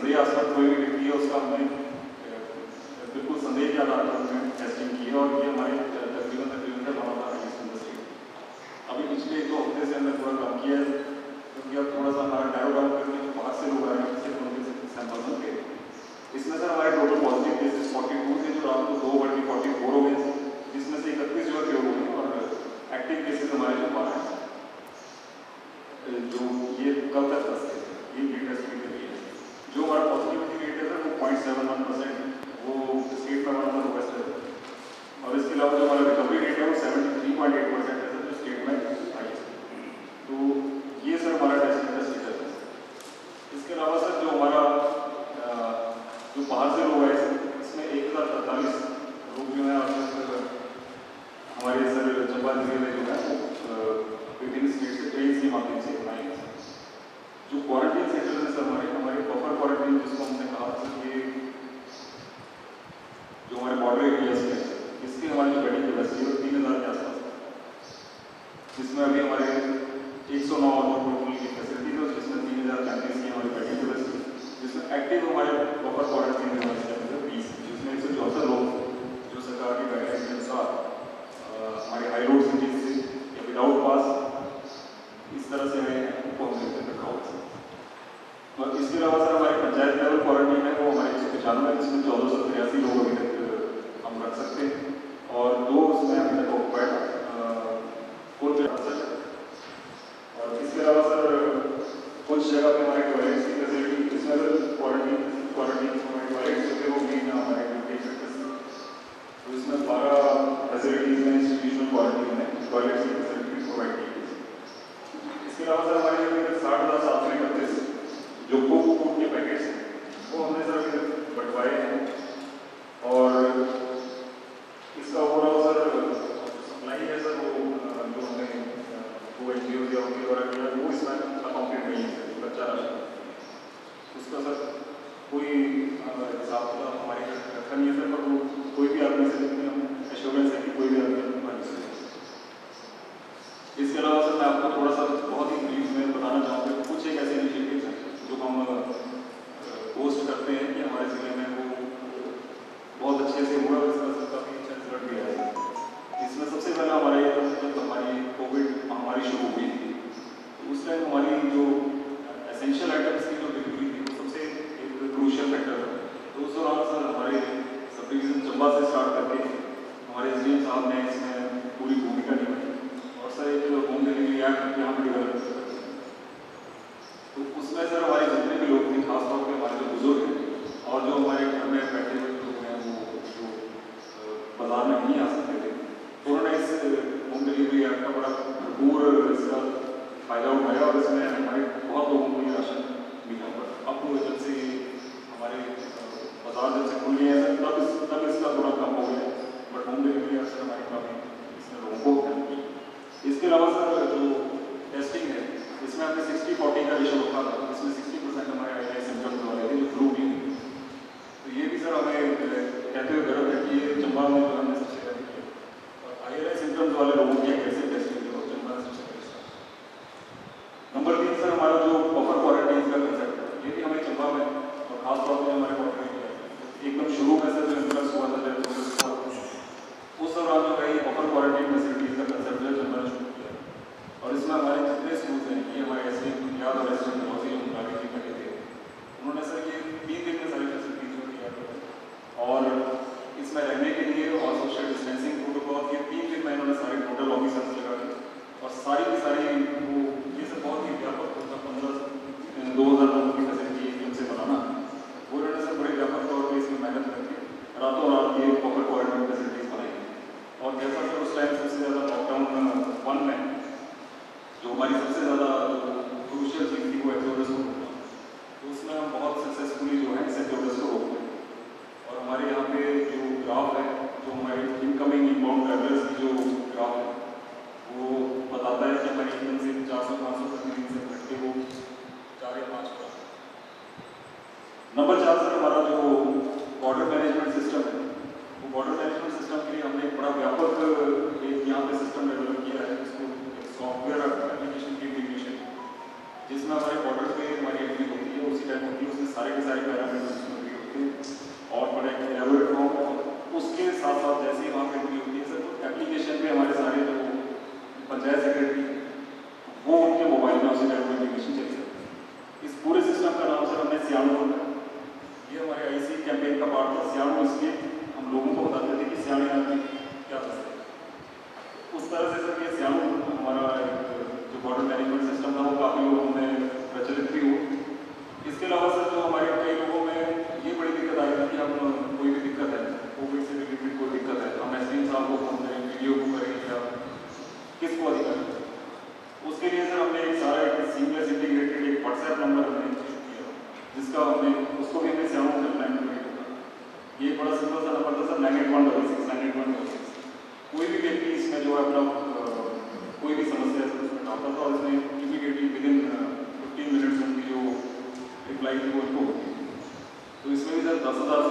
संदेह आस्पद कोई भी व्यक्ति है उसका हमने बिल्कुल संदेह के आधार पर हमने टेस्टिंग की है और ये हमारे तकरीबन से बनाना है इस इंडस्ट्री। अभी पिछले 2 हफ्ते से हमने थोड़ा काम किया है क्योंकि अब थोड़ा सा हमारा नैरो डाउन करके जो बाहर से लोग आ रहे हैं सिर्फ उनके सैंपल बनते हैं। इसमें सर हमारे टोटल पॉजिटिव केसेस 42 थे जो रात को 2 बढ़ के 44 हो गए, जिसमें से 31 जो है क्योर हुए और एक्टिव केसेस हमारे जो 12 हैं, जो ये कल तक 10 थे, ये ब्लड टेस्ट के लिए जो हमारा पॉजिटिविटी रेट है सर वो 0.71%, वो स्टेट का हमारा लोवेस्ट है। और इसके अलावा जो हमारा रिकवरी रेट है वो 73.8% है सर, जो स्टेट में हाईएस्ट है। तो ये सर हमारा टेस्टिंग का स्टेटस है। इसके अलावा सर जो हमारा जो बाहर से लोग आए इसमें 1048 लोग जो है हमारे सर चंबा जिले में जो है विभिन्न स्टेट से ट्रेन के माध्यम से बनाए गए। जो क्वारंटीन सेंटर है सर हमारे प्रॉपर क्वारंटीन जिसको हमने कहा था कि जो हमारे बॉर्डर एरियाज में इसके हमारी जो बेडिंग कैपेसिटी है 3000 के आसपास, जिसमें अभी हमारे 109 टोटल की फैसिलिटी है, जिसमें 3035 की हमारी बेडिंग कैपेसिटी, जिसमें एक्टिव हमारे प्रॉपर क्वारंटीन में 20, जिसमें 174 लोग जो सरकार की गाइडलाइंस के अनुसार हमारे हाई रोड सिटीज से या विदाउट पास इस तरह से हमको हमने रखा हुआ है। और इसके अलावा सर हमारे पंचायत लेवल क्वारंटीन है वो हमारे 195, जिसमें 1483 लोग अभी तक हम रख सकते हैं और 2 उसमें अभी तक ऑक्युपाइड और इसके अलावा सर कुछ जगह पे हमारे टॉयलेट्स की फैसिलिटी, जिसमें क्वारंटीन हमारे टॉयलेट्स होते हैं वो भी हमारे टेक सकते हैं। तो इसमें 12 फैसिलिटीज में इंस्टीट्यूशनल क्वारंटीन में टॉयलेट्स की फैसिलिटी प्रोवाइड की गई है। इसके अलावा सर हमारे 60,731 जो कुक फूड के पैकेट्स हैं वो हमने सर बंटवाए हैं और इसका ओवरऑल सर सप्लाई है सर वो जो हमने वो एनजीओ या उनके द्वारा किया वो इसमें अकाउंटेड नहीं है सर, बच्चा राशन उसका सर कोई हिसाब हमारे रखा नहीं है सर, पर वो कोई भी आदमी से हम एश्योरेंस है कि कोई भी आदमी बन सकते। इसके अलावा सर मैं आपको थोड़ा सा बहुत ही ब्रीफ में बताना चाहूँगा कुछ एक ऐसे इनिशिएटिव्स हैं जो हम पोस्ट करते हैं कि हमारे ज़िले में वो बहुत अच्छे से हुआ, इसका काफ़ी अच्छा रिजल्ट भी आया है। इसमें सबसे पहला हमारा ये जब हमारी कोविड महामारी शुरू हुई थी तो उस टाइम हमारी जो एसेंशियल आइटम्स की जो डिलीवरी थी वो सबसे एक क्रूशियल फैक्टर था। तो उस दौरान सर हमारे सब डिवीज़न चंबा से स्टार्ट करके हमारे एसडीएम साहब ने इसमें पूरी भूमिका निभाई और सर एक होम डिलीवरी एक्ट यहाँ पर डेवलप किया। तो उसमें सर हमारे जितने भी लोग थे खासतौर पर हमारे जो बुजुर्ग हैं और जो हमारे घर में बैठे हुए लोग हैं वो जो बाजार में नहीं आ सकते थे, तो उन्होंने इस होम डिलीवरी ऐप का बड़ा भरपूर इसका फायदा उठाया और इसमें हमारे बहुत लोगों को ये राशन मिला। पर अब जब से हमारे बाजार जब से खुल गए हैं तब इसका थोड़ा कम हो गया, बट होम डिलीवरी ऐप से हमारी काफ़ी इसमें लोगों को हेल्प की। इसके अलावा सर जो टेस्टिंग है इसमें हमने 60-40 का रेशो रखा था, इसमें 60% हमारे आई सिम्टम्स वाले थे जो फ्लू भी थे। तो ये भी सर हमें कहते हुए गर्व है कि ये चंबा में जो हमने सबसे पहले किया और आई सिम्टम्स वाले लोगों की कैसे टेस्टिंग की और चंबा में सबसे पहले। नंबर 3 सर हमारा जो बफर क्वारंटीन का कंसेप्ट है ये भी हमें चंबा में और खासतौर पर हमारे क्वारंटीन एकदम शुरू में सर जो इन्फ्लक्स हुआ था उस दौरान जो है ये बफर क्वारंटीन फैसिलिटीज का कंसेप्ट जो चंबा ने शुरू किया और इसमें हमारे जितने स्कूल्स हैं ये हमारे ऐसे बुनियाद और ऐसे बहुत ही मुताबिक ही बने थे। उन्होंने सर ये 3 दिन में सारी फैसिलिटीज जो किया और इसमें रहने के लिए और सोशल डिस्टेंसिंग प्रोटोकॉल ये 3 दिन में इन्होंने सारे नोडल ऑफिसर्स लगा के और सारी की सारी वो ये सब बहुत ही व्यापक 2000 लोगों की फैसिलिटी एकदम से बनाना वो इन्होंने सर बड़े व्यापक तौर पर इसमें मेहनत करके रातों रात ये प्रॉपर क्वारंटीन फैसिलिटीज बनाई और जैसा सर उस टाइम सबसे ज़्यादा लॉकडाउन 1 में जो हमारी सबसे ज़्यादा क्रूशियल चीज़ थी वो एक्सोडस को रोकना, तो उसमें हम बहुत सक्सेसफुली जो है इस एक्सोडस को रोक रहे हैं। और हमारे यहाँ पे जो ग्राफ है जो हमारे इनकमिंग इनबाउंड ट्रैवलर्स की जो ग्राफ है वो बताता है कि हमारी एकदम से 400-500 प्रतिदिन से घट के वो 4 या 5 पर। नंबर 4 सर हमारा जो बॉर्डर मैनेजमेंट सिस्टम है वो बॉर्डर मैनेजमेंट सिस्टम के लिए हमने एक बड़ा व्यापक एक यहाँ पे सिस्टम डेवलप किया है जिसको सॉफ्टवेयर एप्लीकेशन की इंटीग्रेशन जिसमें हमारे बॉर्डर पे हमारी एंट्री होती है उसी टाइम होती है उसमें सारे के सारे साहब को फोन करें, वीडियो को करें या किसको अधिकार है। उसके लिए सर हमने एक सारा एक सीमलेस इंटीग्रेटेड एक व्हाट्सएप नंबर हमने इशू किया, जिसका हमने उसको भी हमने सेवा हेल्पलाइन पर होगा। ये बड़ा सिंपल सा नंबर था सर, 9816 कोई भी व्यक्ति इसमें जो है अपना कोई भी समस्या है उसमें डालता था और इसमें इमीडिएटली विदिन 15 मिनट्स उनकी जो रिप्लाई थी वो उनको होती थी। तो इसमें भी सर 10,000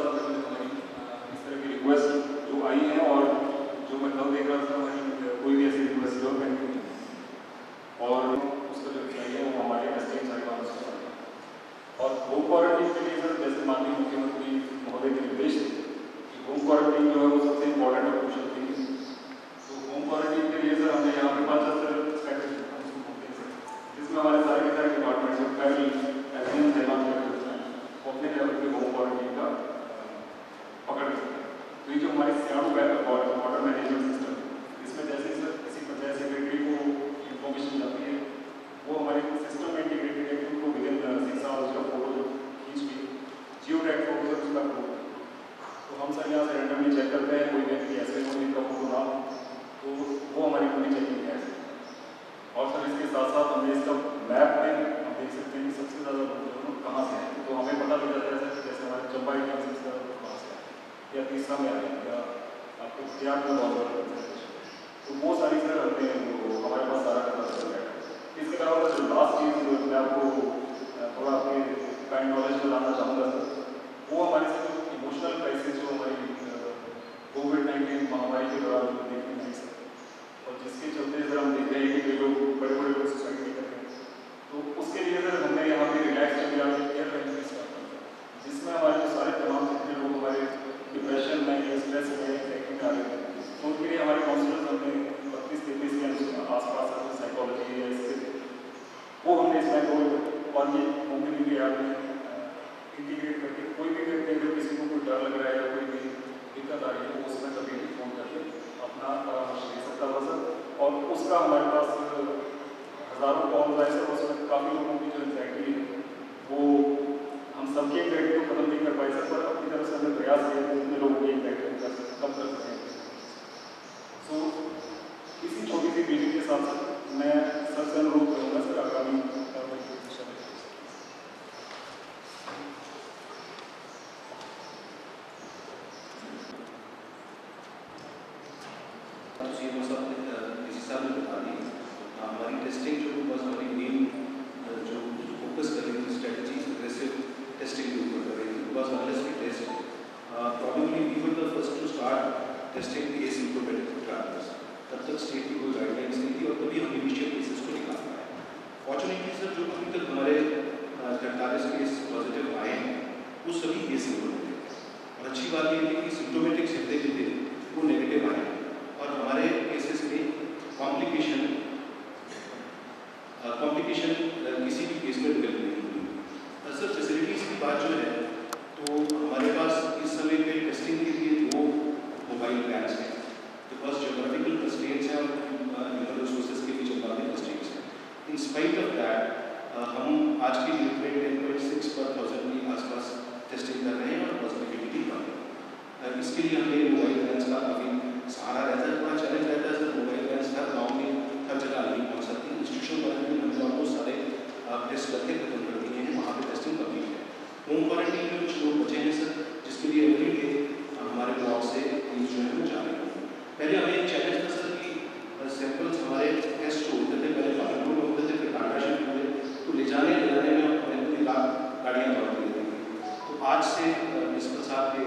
हमारी इस तरह की रिक्वेस्ट जो आई है, और जो मैं कल देख रहा था हमारी कोई भी ऐसी रिक्वेस्ट जो पेंडिंग है और उसका जो रिप्लाई है वो हमारे एसडीएम साहिबान से है। और होम क्वारंटीन के लिए सर जैसे माननीय मुख्यमंत्री महोदय के निर्देश थे कि होम क्वारंटीन जो है वो सबसे इम्पोर्टेंट और क्रूशल थिंग है। तो होम क्वारंटीन के लिए सर हमने यहाँ पे 5 स्ट्रैटेजी जिसमें हमारे सारे के सारे डिपार्टमेंट्स और फैमिली एसडीएम साहिबान वो अपने लेवल पे होम क्वारंटीन का पकड़ सकते हैं। तो ये जो हमारी सियाड़ू वाटर मैनेजमेंट सिस्टम है, इसमें जैसे सर किसी पंचायत सेक्रेटरी को इन्फॉर्मेशन जाती है वो हमारे सिस्टम में इंटीग्रेटेड है कि उनको विदिन 6 आवर्स का फोटो जो खींच के जियो टैग फोटो है उसका फोटो। तो हम सर यहाँ से रैंडमली चेक करते हैं, कोई व्यक्ति ऐसे हो जिनका फोटो ना हो तो वो हमारी पूरी चेकिंग है। और सर इसके साथ साथ हमने इसका मैप में हम देख सकते हैं कि सबसे ज़्यादा लोग कहाँ से हैं, तो हमें पता लग जाता है सर जैसे हमारे चंबा एरिया में सबसे ज़्यादा लोग कहाँ से आए या तीसरा में आए या आपको त्याग में बहुत ज़्यादा, तो वो सारी सर हमने हमारे पास सारा करना चल रहा है। इसके अलावा जो लास्ट चीज़ मैं आपको थोड़ा अपने काइंड नॉलेज में लाना चाहूँगा सर, वो हमारे से जो इमोशनल क्राइसिस जो हमारी कोविड-19 महामारी के दौरान देखने मिली सर, और जिसके चलते सर हम देख रहे हैं कि लोग बड़े बड़े लोग सुसाइड भी कर रहे हैं। तो उसके लिए सर हमने यहाँ पे रिलैक्स केयर लाइन स्टार्ट किया, जिसमें हमारे जो सारे तमाम जितने लोग हमारे डिप्रेशन में या स्ट्रेस में एंग्जाइटी में आ रहे हैं तो उनके लिए हमारे काउंसलर्स हमने 32-33 के आसपास साइकोलॉजी या इससे वो हमने इसमें और ये होम डिलीवरी ऐप में इंटीग्रेट करके कोई भी व्यक्ति अगर किसी को कोई डर लग रहा है या कोई भी दिक्कत आ रही है वो उसमें कभी भी फोन करके अपना परामर्श ले सकता था सर। और उसका हमारे पास हज़ारों कॉल आए सर, उसमें काफ़ी लोगों की जो एंग्जाइटी है वो हम सबकी एंग्जाइटी को खत्म नहीं कर पाए सर, पर अपनी तरफ से हमने प्रयास किया कि जितने लोगों की एंग्जाइटी कम कर सकें। सो इसी छोटी सी मीटिंग के साथ मैं सर से अनुरोध करूँगा सर आगामी हमारी टेस्टिंग जो बस हमारी मेन जो फोकस कर रही थी स्ट्रेटजी एग्रेसिव टेस्टिंग के ऊपर कर रही थी, बस honestly test probably we were the first to start testing asymptomatic travellers. तब तक स्टेट की कोई गाइडलाइंस नहीं थी और तभी हम इनिशियल केसेस को निकाल पाए। फॉर्चुनेटली सर जो अभी तक हमारे 48 केस पॉजिटिव आए हैं वो सभी एसिम्प्टोमेटिक हैं, और अच्छी बात ये थी कि सिम्प्टोमेटिक जितने भी थे वो नेगेटिव आए और हमारे केसेस में कॉम्प्लिकेशन किसी भी केस में डेवलप नहीं हुई। सर फैसिलिटीज़ की बात जो है तो हमारे पास इस समय पे टेस्टिंग के लिए 2 मोबाइल वैन्स हैं, बिकॉज जोग्राफिकल कंस्ट्रेंट्स हैं और ह्यूमन रिसोर्सेज के बीच काफ़ी कंस्ट्रेंट्स हैं। इन स्पाइट ऑफ दैट हम आज की डेट में 10.6 पर 1000 के आसपास टेस्टिंग कर रहे हैं और पॉजिटिविटी भी कम है। इसके लिए हमें मोबाइल वैन्स का काफ़ी सहारा रहता है, बड़ा चैलेंज रहता है सर। मोबाइल वैन्स हर गाँव में हर जगह नहीं पहुँच सकती। इंस्टीट्यूशन पर भी हमने ऑलमोस्ट सारे टेस्ट करके खत्म कर दिए हैं, वहाँ पे टेस्टिंग कम्प्लीट है। होम क्वारंटीन में कुछ लोग बचे हैं सर, जिसके लिए एवरी डे हमारे ब्लॉक से जो है वो जा रहे हैं। पहले हमें एक चैलेंज था सर कि सैंपल्स हमारे टेस्ट जो होते थे पहले पालनपुर में होते थे, फिर टाटा शिफ्ट हुए, तो ले जाने में हमें पूरी गाड़ियाँ दौड़ दी थी। तो आज से प्रिंसिपल साहब के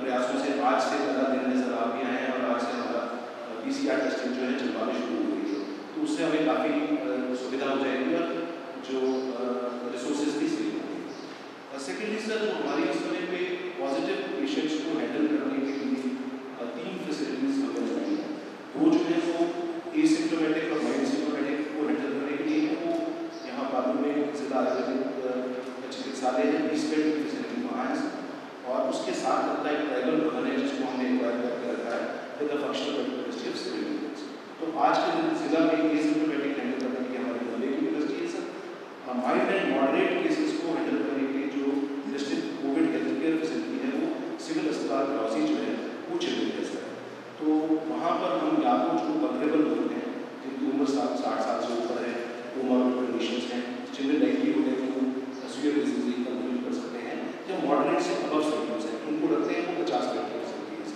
प्रयासों से आज से ज़्यादा दिन में सर आप भी आए हैं और आज से हमारा PCR टेस्टिंग जो है चलवानी शुरू हो गई है, तो उससे हमें काफ़ी सुविधा हो जाएगी और जो रिसोर्सेज भी सेव होंगे। सेकेंडली सर जो हमारी इस समय पे पॉजिटिव पेशेंट्स को हैंडल करने के लिए 3 फैसिलिटीज़ हमें बनाई हैं। 2 जो है वो एसिम्प्टोमेटिक और नॉन सिम्प्टोमेटिक को हैंडल करने के लिए वो यहाँ बालू में जिला आयुर्वेदिक चिकित्सालय है, 20 बेड की फैसिलिटी वहाँ है, और उसके साथ लगता है एक ट्राइबल भवन है जिसको हमने एक्वायर करके रखा है with the functional university of civil engineering. तो आज के दिन जिला में एसिम्प्टोमेटिक हैंडल करने के हमारे बंदे की यूनिवर्सिटी है sir. Mild and moderate cases को हैंडल करने के लिए जो district Covid health care facility है वो सिविल अस्पताल ग्रॉसी जो है वो चल रही है सर। तो 100 से अबव सर्विलेंस है, उनको रखते हैं वो 50 बेड की फैसिलिटी है।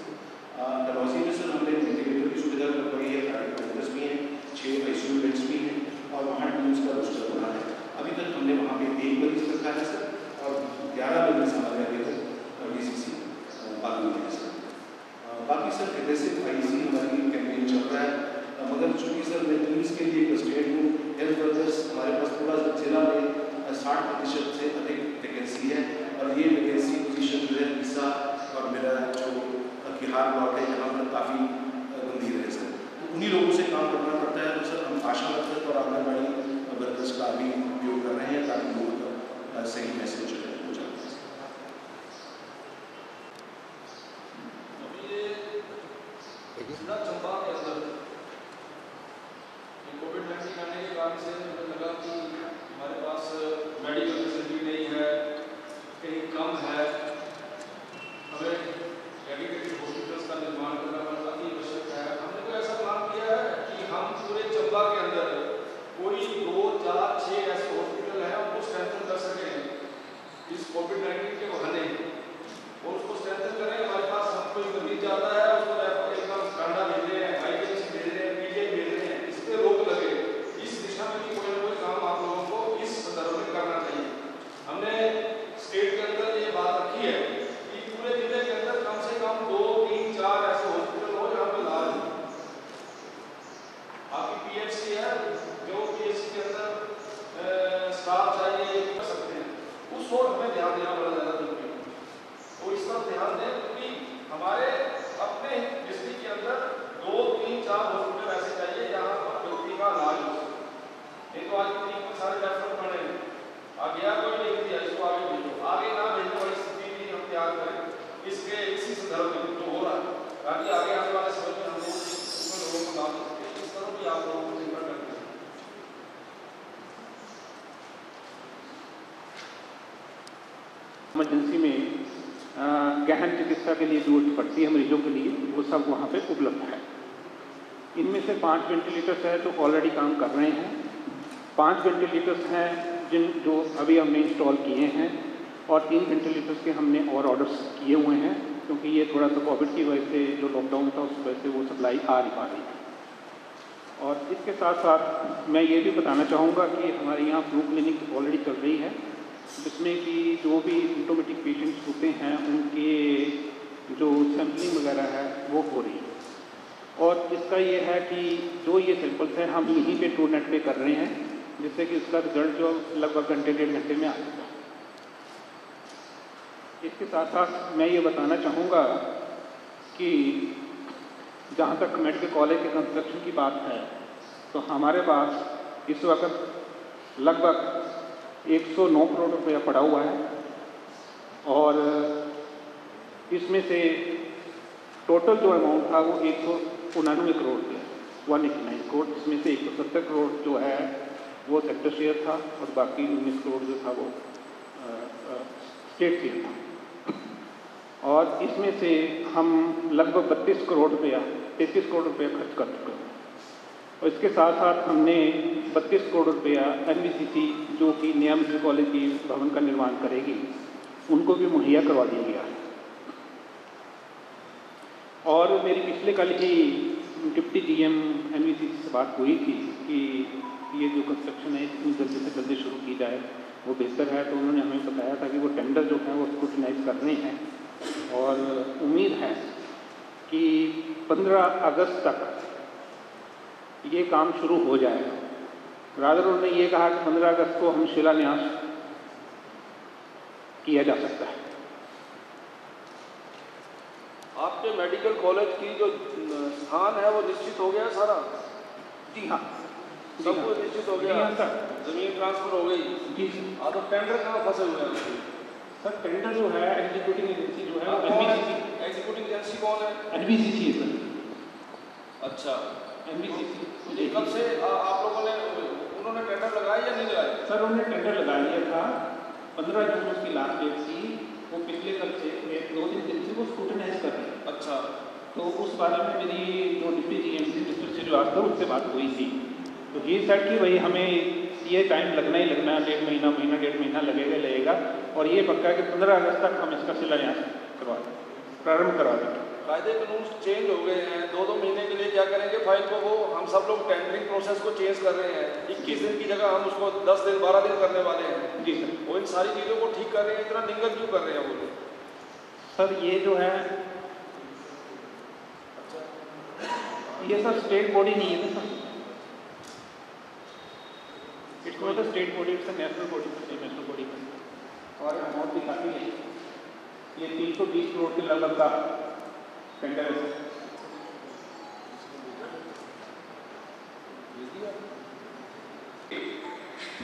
डलहौजी में सर हमने वेंटिलेटर की सुविधा करवाई है, प्राइवेट वेंटिलेटर्स भी हैं, 6 ICU बेड्स भी हैं और वहाँ टीम्स का रोस्टर बना है। अभी तक हमने वहाँ पे 1 मरीज रखा है सर और 11 मरीज हमारे अभी तक DCC बाकी है सर। बाकी सर एग्रेसिव IC हमारी कैंपेन चल रहा है, मगर चूँकि सर मैं टीम्स के लिए स्टेट हूँ, हेल्थ वर्कर्स हमारे पास पूरा जिला में 60% से अधिक वैकेंसी है और ये वैकेंसी पोजीशन जो है ईसा और मेरा जो किहार ब्लॉक है यहाँ पर काफ़ी गंभीर है सर, तो उन्हीं लोगों से काम करना पड़ता है। तो सर हम आशा वर्कर्स और आंगनबाड़ी वर्कर्स का भी उपयोग कर रहे हैं ताकि लोगों का सही मैसेज जो है हो जाए। जिला चंबा के अंदर कोविड-19 आने के कारण से मुझे लगा कि हमारे पास मेडिकल फैसिलिटी नहीं है, कहीं कम है, हमें डेडिकेटेड हॉस्पिटल्स का निर्माण करना अति आवश्यक है। हमने तो ऐसा प्लान किया है कि हम पूरे चंबा के अंदर कोई 2, 4, 6 ऐसे हॉस्पिटल हैं उनको स्ट्रेंथन कर सकें इस कोविड-19 के बहाने और उसको स्ट्रेंथन करें। हमारे पास सब कोई मरीज जाता है उसको एकदम कांडा भेज रहे हैं, IPC भेज रहे हैं, PGI भेज रहे हैं, इस पर रोक लगे। इस दिशा में भी कोई ना कोई काम आप लोगों को इस संदर्भ में करना चाहिए। हमने स्टेट के अंदर ये बात रखी है कि पूरे जिले के अंदर कम से कम 2, 3, 4 ऐसे हॉस्पिटल हो जहाँ पर इलाज हो। आपकी PHC है, जो PHC के अंदर स्टाफ चाहिए कर सकते हैं, उस ओर हमें ध्यान देना बड़ा ज़्यादा जरूरी है। तो इस पर ध्यान दें क्योंकि हमारे अपने डिस्ट्रिक्ट के अंदर 2, 3, 4 हॉस्पिटल ऐसे चाहिए जहाँ पर व्यक्ति का इलाज हो सके। नहीं तो आज के सारे रेफर पड़े हैं, आ गया कोई नहीं दिया इसको आगे भेजो, आगे ना भेजने वाली स्थिति भी हम तैयार करें इसके इसी संदर्भ में जो हो रहा है, ताकि आगे आने वाले समय में हम लोग उसमें लोगों को लाभ सकते हैं। इस तरह भी आप लोगों को चिंता करते हैं। इमरजेंसी में गहन चिकित्सा के लिए जरूरत पड़ती है मरीजों के लिए, वो सब वहाँ पे उपलब्ध है। इनमें से 5 वेंटिलेटर्स हैं जो ऑलरेडी काम कर रहे हैं, 5 वेंटिलेटर्स हैं जो अभी हमने इंस्टॉल किए हैं और 3 वेंटिलेटर्स के हमने और ऑर्डर्स किए हुए हैं क्योंकि ये थोड़ा सा कोविड की वजह से जो लॉकडाउन था उस वजह से वो सप्लाई आ नहीं पा रही थी। और इसके साथ साथ मैं ये भी बताना चाहूँगा कि हमारे यहाँ फ्लू क्लिनिक ऑलरेडी चल रही है जिसमें कि जो भी सिम्टोमेटिक पेशेंट्स होते हैं उनके जो सैम्पलिंग वगैरह है वो हो रही है। और इसका ये है कि जो ये सैंपल्स हैं हम यहीं पे TrueNet पे कर रहे हैं जिससे कि उसका रिजल्ट जो लगभग घंटे 1.5 घंटे में आ जाता है। इसके साथ साथ मैं ये बताना चाहूँगा कि जहाँ तक मेडिकल कॉलेज के कंस्ट्रक्शन की बात है तो हमारे पास इस वक्त लगभग 109 करोड़ रुपया पड़ा हुआ है और इसमें से टोटल जो अमाउंट था वो 199 करोड़ था, 189 करोड़, इसमें से 170 करोड़ जो है वो सेक्टर शेयर था और बाकी 19 करोड़ जो था वो स्टेट शेयर था। और इसमें से हम लगभग 33 करोड़ रुपया खर्च कर चुके हैं और इसके साथ साथ हमने 32 करोड़ रुपया NBCC जो कि नया मेडिकल कॉलेज की भवन का निर्माण करेगी उनको भी मुहैया करवा दिया गया है। और मेरी पिछले कल ही डिप्टी GM NBCC से बात हुई थी कि ये जो कंस्ट्रक्शन है इतनी जल्दी से जल्दी शुरू की जाए वो बेहतर है, तो उन्होंने हमें बताया था कि वो टेंडर जो है वो स्क्रूटिनाइज कर रहे हैं और उम्मीद है कि 15 अगस्त तक ये काम शुरू हो जाएगा। रादर उन्होंने ये कहा कि 15 अगस्त को हम शिलान्यास किया जा सकता है। आपके मेडिकल कॉलेज की जो स्थान है वो निश्चित हो गया सारा? जी हाँ, सब कुछ निश्चित हो गया, जमीन ट्रांसफर हो गई। जी हाँ, तो टेंडर कहाँ फंसे हुए हैं? सर टेंडर जो है एग्जीक्यूटिंग एजेंसी जो है NBCC। एग्जीक्यूटिंग एजेंसी कौन है? NBCC है सर। अच्छा, NBCC। कब से आप लोगों ने उन्होंने टेंडर लगाया या नहीं लगाया? सर उन्होंने टेंडर लगा लिया था, 15 जून उसकी लास्ट डेट थी, वो पिछले कल से 2-3 दिन से वो स्क्रूटिनाइज कर रहे हैं। अच्छा, तो उस बारे में मेरी जो डिप्टी GM थी मिस्टर श्रीवास्तव उससे बात हुई थी, तो ये सर कि भाई हमें ये टाइम लगना ही लगना है, 1.5 महीना, महीना 1.5 महीना लगेगा और ये पक्का है कि 15 अगस्त तक हम इसका शिलान्यास प्रारंभ करवा देंगे। कायदे कानून चेंज हो गए हैं, 2-2 महीने के लिए क्या करेंगे फाइल को, वो हम सब लोग टेंडरिंग प्रोसेस को चेंज कर रहे हैं, 21 दिन की जगह हम उसको 10 दिन 12 दिन करने वाले हैं। जी सर। वो इन सारी चीज़ों को ठीक कर रहे हैं, इतना निंगल क्यों कर रहे हैं वो लोग? सर ये जो है ये सर स्टेट बॉडी नहीं है sir, it's not a state body, it's a national body, national body. और अमाउंट भी काफ़ी है, ये 320 करोड़ के लगभग का टेंडर है।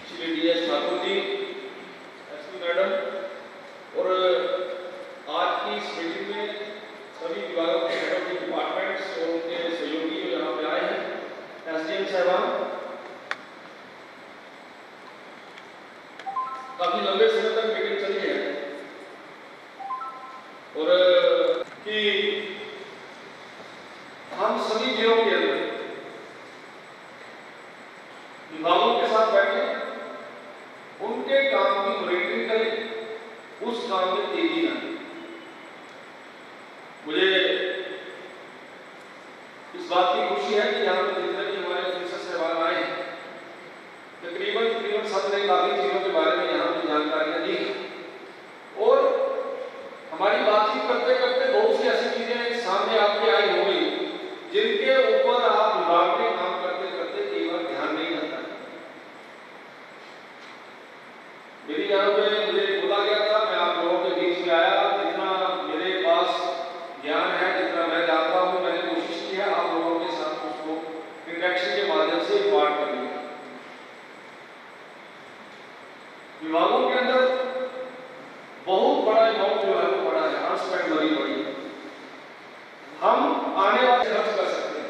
Shri DS Thakur ji, SP madam, और आज की इस मीटिंग में सभी विभागों के हेड ऑफ डिपार्टमेंट्स और उनके सहयोगी जो यहाँ पे आए हैं, SDM साहबान, काफी लंबे समय तक मीटिंग चली है और कि हम सभी जिलों के अंदर विभागों के साथ बैठे, उनके काम की मॉनिटरिंग करें, उस काम में तेजी लाएं। मुझे इस बात की खुशी है कि यहाँ पर जितने भी हमारे ऑफिसर साहब आए हैं, तकरीबन सबने काफी चीजों के बारे में यहाँ की जानकारियां दी और हमारी बातचीत करते करते बहुत सी ऐसी चीजें सामने आपके आई होंगी जिनके ऊपर आप विभाग में काम करते करते कई बार ध्यान नहीं रहता। मेरी यहाँ पे मुझे बोला गया था, मैं आप लोगों के बीच में आया, जितना मेरे पास ज्ञान है, जितना मैं जानता हूँ, मैंने कोशिश की है आप लोगों के साथ उसको इंटरेक्शन के माध्यम से बांट करनी। विभागों के अंदर बहुत बड़ा अमाउंट जो है वो बड़ा है, अनस्पेंड मनी बड़ी है। हम आने वाले खर्च कर सकते हैं,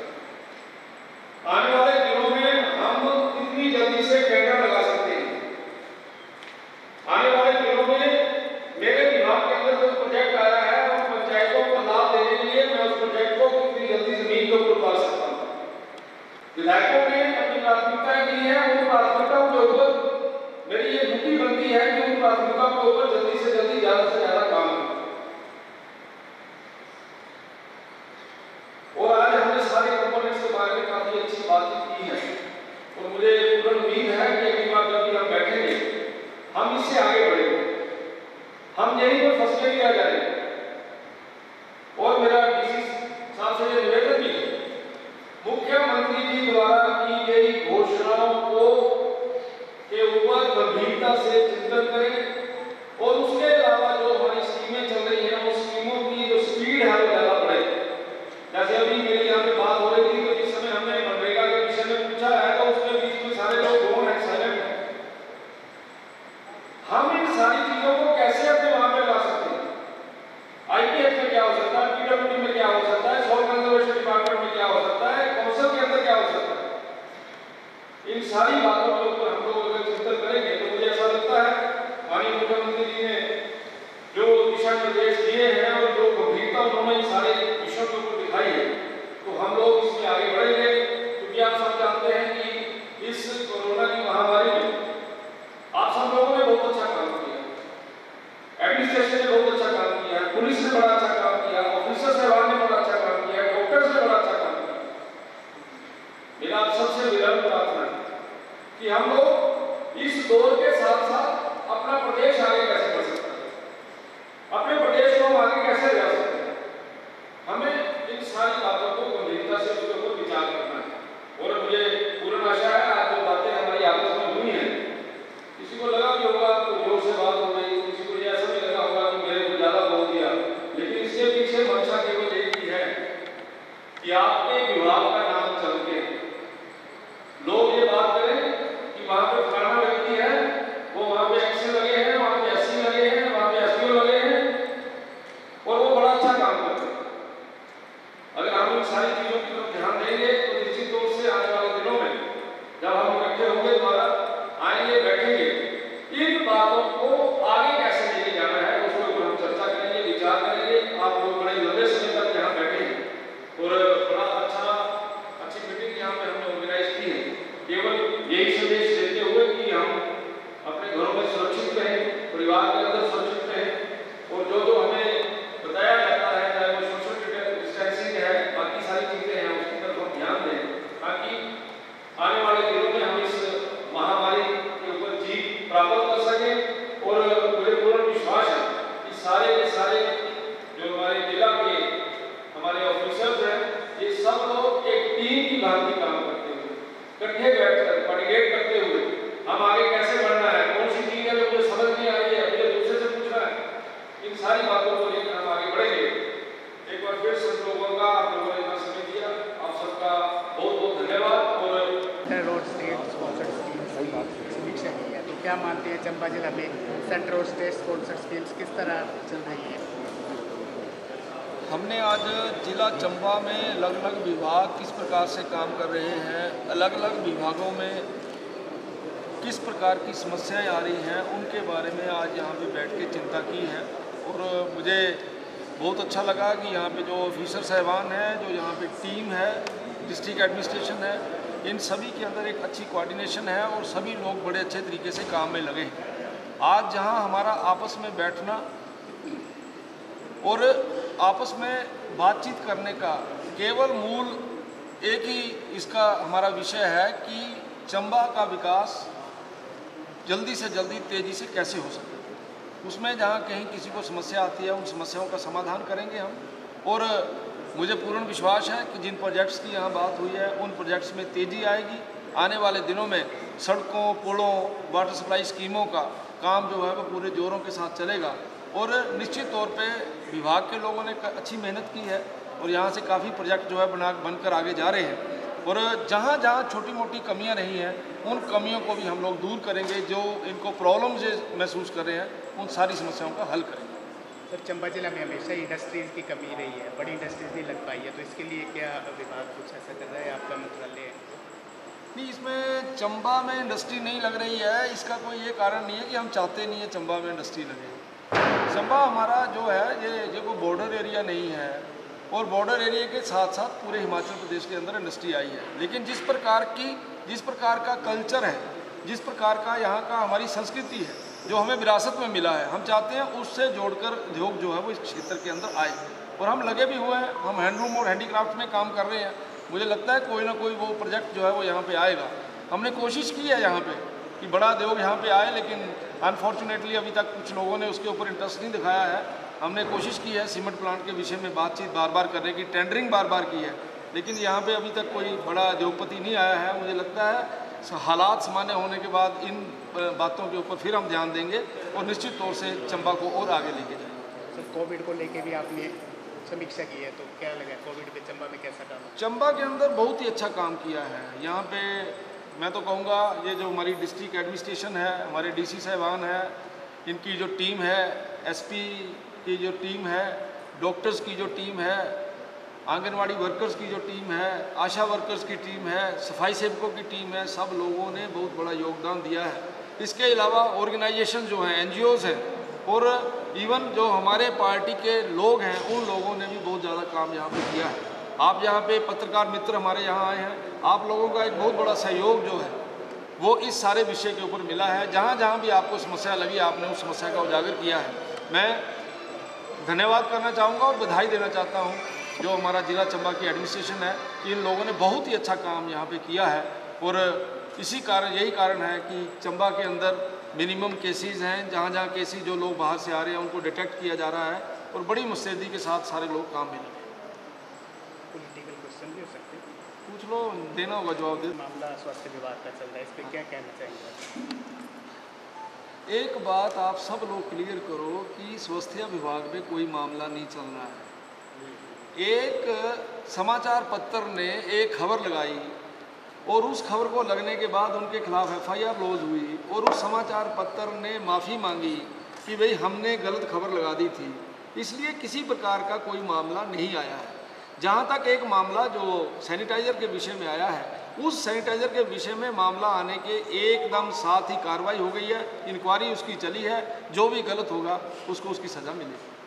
आने वाले दिनों में हम कितनी जल्दी से टेंडर लगा सकते हैं, आने वाले दिनों में मेरे विभाग के अंदर जो प्रोजेक्ट आया है उन पंचायतों को लाभ देने के लिए मैं उस प्रोजेक्ट को कितनी जल्दी जमीन के ऊपर उतार सकता हूँ। विधायकों ने अपनी प्राथमिकताएं दी है, उन प्राथमिकताओं के ऊपर मेरी ये ड्यूटी बनती है कि उन प्राथमिकताओं के ऊपर जल्दी से जल्दी ज्यादा से ज्यादा काम करें। और आज हमने सारे कंपोनेंट्स के बारे में काफी अच्छी बातचीत की है और मुझे पूर्ण उम्मीद है कि अगली बार जब भी हम बैठेंगे हम इससे आगे बढ़ेंगे, हम यहीं पर फंस के नहीं रह जाएंगे। और मेरा DC साहब से ये निवेदन भी है, मुख्यमंत्री जी द्वारा की गई घोषणाओं को के ऊपर गंभीरता से चिंतन करें और उसके अलावा जो हमारी स्कीमें चल रही हैं उस स्कीमों की जो स्पीड है वो ज्यादा बढ़े। जैसे अभी मेरी यहाँ पे बात हो रही थी तो जिस समय हमने मनरेगा के विषय में पूछा है तो उसमें बीच में सारे लोग गौण है, साइलेंट है। हम इन सारी चीजों को कैसे अपने वहां पे ला सकते हैं? IPH में क्या हो सकता है, PWD में क्या हो सकता है, सॉइल कंजर्वेशन डिपार्टमेंट में क्या हो सकता है, कौंसिल के अंदर क्या हो सकता है? इन सारी बातों के ऊपर हम लोग अगर चिंतन करेंगे तो मुझे ऐसा लगता है माननीय मुख्यमंत्री जी ने जो दिशा निर्देश दिए हैं और जो गंभीरता उन्होंने इन सारे विषयों के ऊपर दिखाई है तो हम लोग इसमें आगे बढ़ेंगे। क्योंकि आप सब जानते हैं कि इस कोरोना की महामारी में आप सब लोगों ने बहुत अच्छा काम किया, एडमिनिस्ट्रेशन ने बहुत अच्छा काम किया, पुलिस ने बड़ा अच्छा काम किया, ऑफिसर साहब ने बड़ा अच्छा काम किया, डॉक्टर्स ने बड़ा अच्छा काम किया। मेरा आप सबसे विनम्र प्रार्थना है कि हम लोग इस दौर के साथ साथ अपना प्रदेश आगे कैसे बढ़ सकता है, अपने प्रदेश को हम आगे कैसे ले जा सकते हैं, हमें इन सारी बातों को गंभीरता से उसके ऊपर विचार करना है। और मुझे पूर्ण आशा है आज जो बातें हमारी आपस में हुई हैं, किसी को लगा भी होगा तो जोर से बात हो गई, किसी को ऐसा भी लगा होगा कि मेरे को ज्यादा बोल दिया, लेकिन इसके पीछे मंशा केवल एक ही है कि आपके विभाग का नाम चल के लोग ये बात करें कि वहां पे फलाना व्यक्ति है, वो वहां पे एक्शन लगे हैं, वहां पे चंबा जिला में सेंटर और स्टेट स्पॉन्सर स्कीम्स किस तरह चल रही है? हमने आज जिला चंबा में अलग अलग विभाग किस प्रकार से काम कर रहे हैं, अलग अलग विभागों में किस प्रकार की समस्याएं आ रही हैं, उनके बारे में आज यहाँ पे बैठ के चिंता की है। और मुझे बहुत अच्छा लगा कि यहाँ पे जो ऑफिसर साहबान हैं, जो यहाँ पे टीम है, डिस्ट्रिक्ट एडमिनिस्ट्रेशन है, इन सभी के अंदर एक अच्छी कोऑर्डिनेशन है और सभी लोग बड़े अच्छे तरीके से काम में लगे हैं। आज जहाँ हमारा आपस में बैठना और आपस में बातचीत करने का केवल मूल एक ही इसका हमारा विषय है कि चंबा का विकास जल्दी से जल्दी तेज़ी से कैसे हो सके। उसमें जहाँ कहीं किसी को समस्या आती है, उन समस्याओं का समाधान करेंगे हम। और मुझे पूर्ण विश्वास है कि जिन प्रोजेक्ट्स की यहाँ बात हुई है, उन प्रोजेक्ट्स में तेज़ी आएगी। आने वाले दिनों में सड़कों, पुलों, वाटर सप्लाई स्कीमों का काम जो है वो पूरे जोरों के साथ चलेगा। और निश्चित तौर पे विभाग के लोगों ने अच्छी मेहनत की है और यहाँ से काफ़ी प्रोजेक्ट जो है बनकर आगे जा रहे हैं। और जहाँ जहाँ छोटी मोटी कमियाँ रही हैं, उन कमियों को भी हम लोग दूर करेंगे। जो इनको प्रॉब्लम जो महसूस कर रहे हैं, उन सारी समस्याओं का हल करेंगे। सर, चंबा जिला में हमेशा इंडस्ट्रीज़ की कमी रही है, बड़ी इंडस्ट्रीज नहीं लग पाई है, तो इसके लिए क्या विभाग कुछ ऐसा कर रहा है, आपका मंत्रालय? नहीं, इसमें चंबा में इंडस्ट्री नहीं लग रही है, इसका कोई ये कारण नहीं है कि हम चाहते नहीं है चंबा में इंडस्ट्री लगे। चंबा हमारा जो है ये कोई बॉर्डर एरिया नहीं है और बॉर्डर एरिया के साथ साथ पूरे हिमाचल प्रदेश के अंदर इंडस्ट्री आई है। लेकिन जिस प्रकार का कल्चर है, जिस प्रकार का यहाँ का हमारी संस्कृति है, जो हमें विरासत में मिला है, हम चाहते हैं उससे जोड़कर उद्योग जो है वो इस क्षेत्र के अंदर आए। और हम लगे भी हुए हैं, हम हैंडलूम और हैंडीक्राफ्ट में काम कर रहे हैं। मुझे लगता है कोई ना कोई वो प्रोजेक्ट जो है वो यहाँ पे आएगा। हमने कोशिश की है यहाँ पे कि बड़ा उद्योग यहाँ पे आए, लेकिन अनफॉर्चुनेटली अभी तक कुछ लोगों ने उसके ऊपर इंटरेस्ट नहीं दिखाया है। हमने कोशिश की है सीमेंट प्लांट के विषय में बातचीत बार बार करने की, टेंडरिंग बार बार की है, लेकिन यहाँ पे अभी तक कोई बड़ा उद्योगपति नहीं आया है। मुझे लगता है हालात सामान्य होने के बाद इन बातों के ऊपर फिर हम ध्यान देंगे और निश्चित तौर से चंबा को और आगे लेके जाएंगे। सर, कोविड को लेके भी आपने समीक्षा की है, तो क्या लगा कोविड पे चंबा में कैसा काम? चंबा के अंदर बहुत ही अच्छा काम किया है। यहाँ पे मैं तो कहूँगा ये जो हमारी डिस्ट्रिक्ट एडमिनिस्ट्रेशन है, हमारे डीसी साहबान है, इनकी जो टीम है, एसपी की जो टीम है, डॉक्टर्स की जो टीम है, आंगनवाड़ी वर्कर्स की जो टीम है, आशा वर्कर्स की टीम है, सफाई सेवकों की टीम है, सब लोगों ने बहुत बड़ा योगदान दिया है। इसके अलावा ऑर्गेनाइजेशन जो हैं, एनजीओज़ हैं, और इवन जो हमारे पार्टी के लोग हैं, उन लोगों ने भी बहुत ज़्यादा काम यहाँ पे किया है। आप यहाँ पे पत्रकार मित्र हमारे यहाँ आए हैं, आप लोगों का एक बहुत बड़ा सहयोग जो है वो इस सारे विषय के ऊपर मिला है। जहाँ जहाँ भी आपको समस्या लगी, आपने उस समस्या का उजागर किया है। मैं धन्यवाद करना चाहूँगा और बधाई देना चाहता हूँ जो हमारा जिला चंबा की एडमिनिस्ट्रेशन है कि इन लोगों ने बहुत ही अच्छा काम यहाँ पे किया है। और यही कारण है कि चंबा के अंदर मिनिमम केसेस हैं। जहाँ जहाँ केसेस जो लोग बाहर से आ रहे हैं उनको डिटेक्ट किया जा रहा है और बड़ी मुस्तैदी के साथ सारे लोग काम में लगे। पॉलिटिकल क्वेश्चन भी हो सकते हैं, पूछ लो, देना होगा जवाब। दे मामला स्वास्थ्य विभाग का चल रहा है, इस पर क्या कहना चाहेंगे? एक बात आप सब लोग क्लियर करो कि स्वास्थ्य विभाग में कोई मामला नहीं चल रहा है। एक समाचार पत्र ने एक खबर लगाई और उस खबर को लगने के बाद उनके खिलाफ FIR लॉन्च हुई और उस समाचार पत्र ने माफ़ी मांगी कि भाई हमने गलत खबर लगा दी थी, इसलिए किसी प्रकार का कोई मामला नहीं आया है। जहाँ तक एक मामला जो सैनिटाइज़र के विषय में आया है, उस सैनिटाइज़र के विषय में मामला आने के एकदम साथ ही कार्रवाई हो गई है, इंक्वायरी उसकी चली है, जो भी गलत होगा उसको उसकी सज़ा मिलेगी।